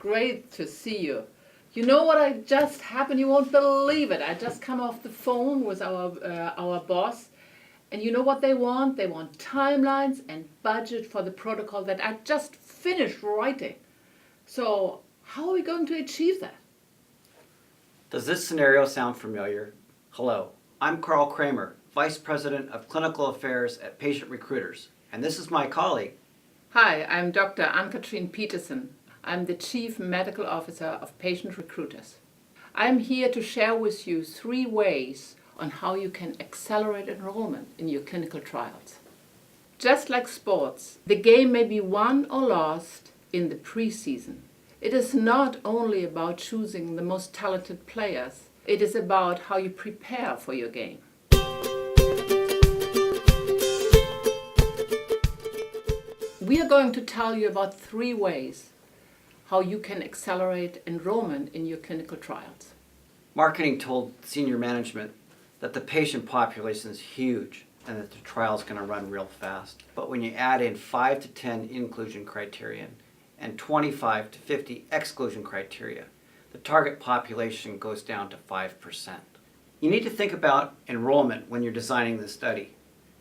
great to see you. You know what I just happened? You won't believe it. I just come off the phone with our boss, and you know what they want? They want timelines and budget for the protocol that I just finished writing. So how are we going to achieve that? Does this scenario sound familiar? Hello, I'm Carl Kramer, Vice President of Clinical Affairs at Patient Recruiters, and this is my colleague. Hi, I'm Dr. Ann-Katrine Peterson. I'm the Chief Medical Officer of Patient Recruiters. I'm here to share with you 3 ways on how you can accelerate enrollment in your clinical trials. Just like sports, the game may be won or lost in the preseason. It is not only about choosing the most talented players, it is about how you prepare for your game. We are going to tell you about 3 ways how you can accelerate enrollment in your clinical trials. Marketing told senior management that the patient population is huge and that the trial is going to run real fast. But when you add in 5 to 10 inclusion criteria and 25 to 50 exclusion criteria, the target population goes down to 5%. You need to think about enrollment when you're designing the study.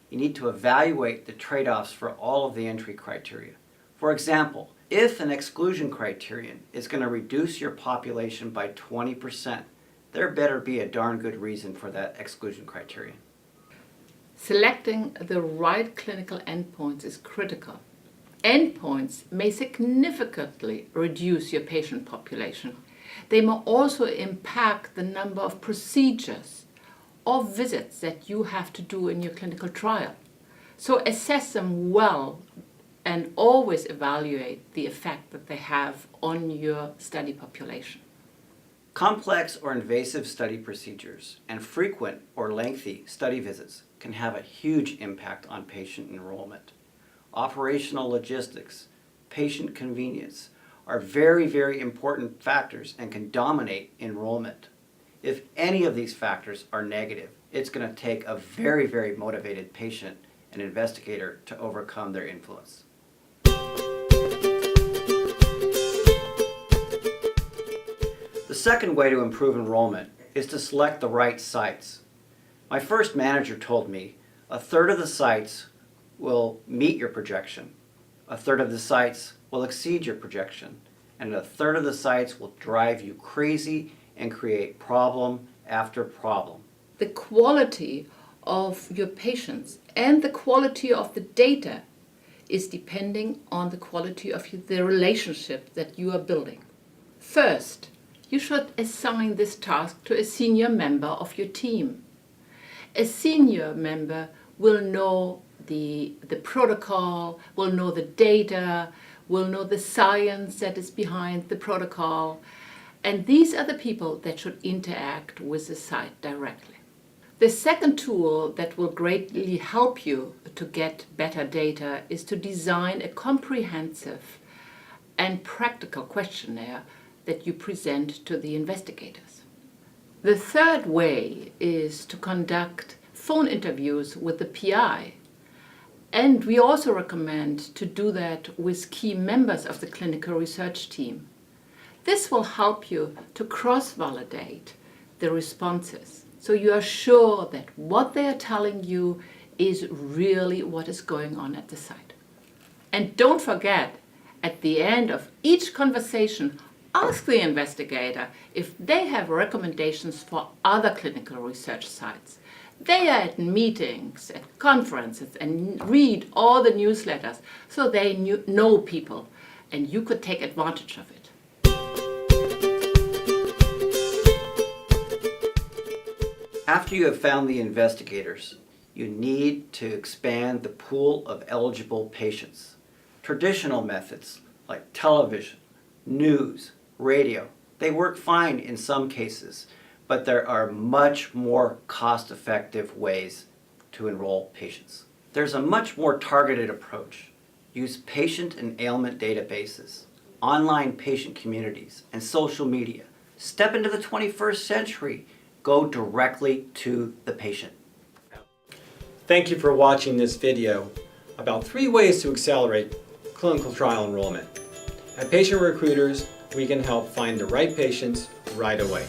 You need to evaluate the trade-offs for all of the entry criteria. For example, if an exclusion criterion is going to reduce your population by 20%, there better be a darn good reason for that exclusion criterion. Selecting the right clinical endpoints is critical. Endpoints may significantly reduce your patient population. They may also impact the number of procedures or visits that you have to do in your clinical trial. So assess them well and always evaluate the effect that they have on your study population. Complex or invasive study procedures and frequent or lengthy study visits can have a huge impact on patient enrollment. Operational logistics, patient convenience are very, very important factors and can dominate enrollment. If any of these factors are negative, it's going to take a very, very motivated patient and investigator to overcome their influence. The second way to improve enrollment is to select the right sites. My first manager told me 1/3 of the sites will meet your projection, 1/3 of the sites will exceed your projection, and 1/3 of the sites will drive you crazy and create problem after problem. The quality of your patients and the quality of the data is depending on the quality of the relationship that you are building. First, you should assign this task to a senior member of your team. A senior member will know the protocol, will know the data, will know the science that is behind the protocol, and these are the people that should interact with the site directly. The second tool that will greatly help you to get better data is to design a comprehensive and practical questionnaire that you present to the investigators. The third way is to conduct phone interviews with the PI. And we also recommend to do that with key members of the clinical research team. This will help you to cross-validate the responses, so you are sure that what they are telling you is really what is going on at the site. And don't forget, at the end of each conversation, ask the investigator if they have recommendations for other clinical research sites. They are at meetings, at conferences, and read all the newsletters, so they know people, and you could take advantage of it. After you have found the investigators, you need to expand the pool of eligible patients. Traditional methods like television, news, radio, they work fine in some cases, but there are much more cost-effective ways to enroll patients. There's a much more targeted approach. Use patient and ailment databases, online patient communities, and social media. Step into the 21st century. Go directly to the patient. Thank you for watching this video about 3 ways to accelerate clinical trial enrollment. At Patient Recruiters, we can help find the right patients right away.